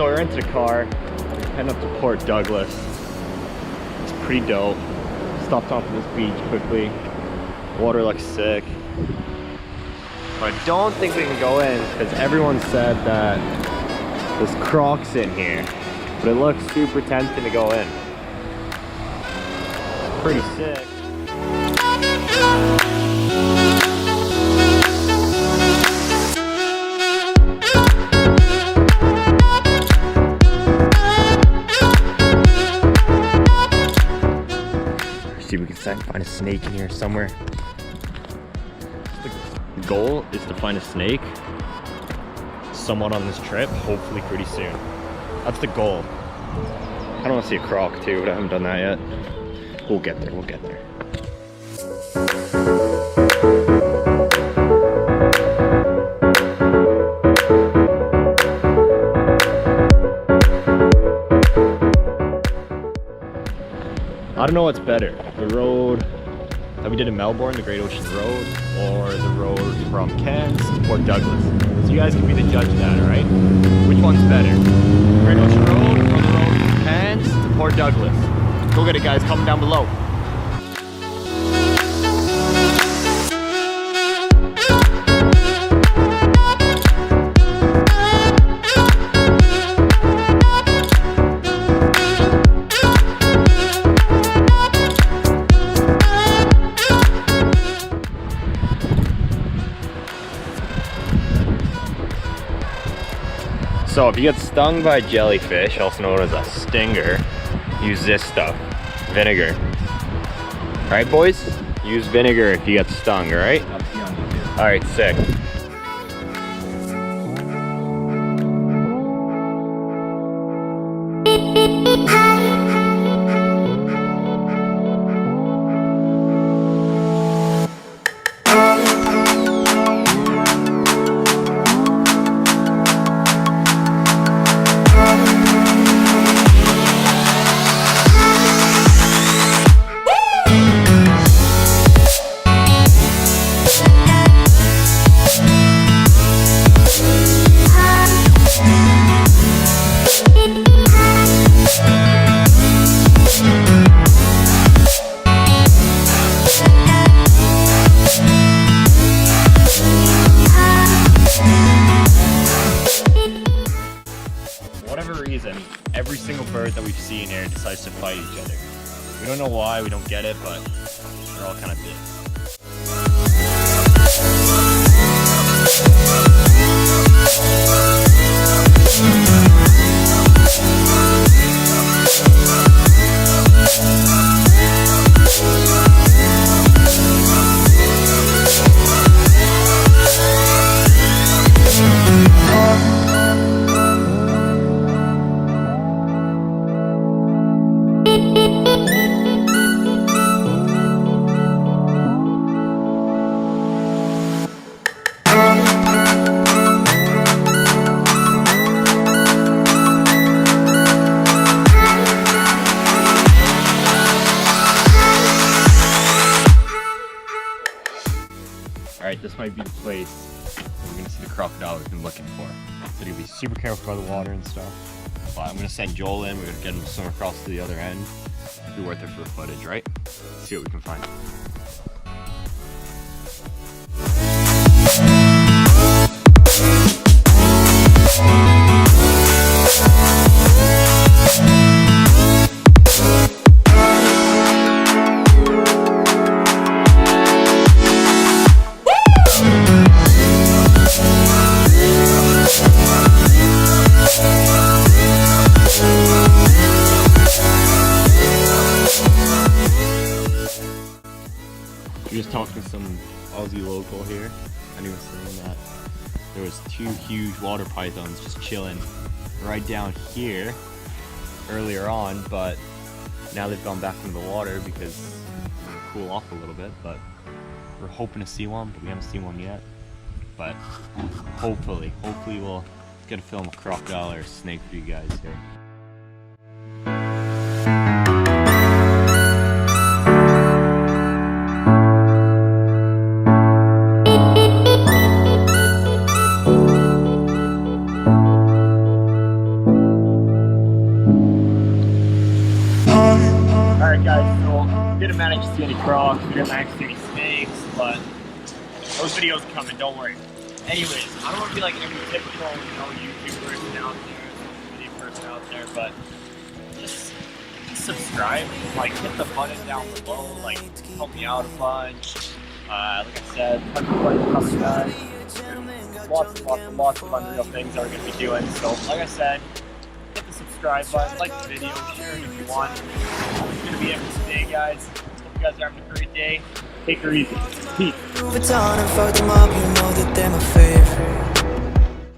So we rented a car, heading up to Port Douglas. It's pretty dope. Stopped off at this beach quickly. Water looks sick. But I don't think we can go in because everyone said that there's crocs in here. But it looks super tempting to go in. Pretty sick. See if we can find a snake in here somewhere. The goal is to find a snake somewhat on this trip, hopefully pretty soon. That's the goal. I don't want to see a croc too, but I haven't done that yet. We'll get there, we'll get there. I don't know what's better, the road that we did in Melbourne, the Great Ocean Road, or the road from Cairns to Port Douglas. So you guys can be the judge of that, alright? Which one's better? Great Ocean Road or the road from Cairns to Port Douglas? Go get it, guys, comment down below. So if you get stung by a jellyfish, also known as a stinger, use this stuff, vinegar. All right, boys? Use vinegar if you get stung, all right? All right, sick. Every single bird that we've seen here decides to fight each other. We don't know why, we don't get it, but they're all kind of big. Alright, this might be the place where we're going to see the crocodile we've been looking for. So you'll be super careful by the water and stuff. But I'm going to send Joel in, we're going to get him to swim across to the other end. It'll be worth it for footage, right? Let's see what we can find. We just talked to some Aussie local here, and he was saying that there was 2 huge water pythons just chilling right down here earlier on, but now they've gone back into the water because they cool off a little bit. But we're hoping to see one, but we haven't seen one yet. But hopefully we'll get a film of a crocodile or a snake for you guys here. didn't manage to see any crocs, we didn't manage to see any snakes, but those videos are coming, don't worry. Anyways, I don't want to be like every typical, YouTube person out there, social media person out there, but just subscribe, like hit the button down below, like help me out a bunch. Like I said, tons of fun coming, guys. Lots of unreal things that we're going to be doing. So, like I said, hit the subscribe button, like the video, share it if you want. It's going to be it for today, guys. Hope you guys are having a great day. Take her easy. Peace.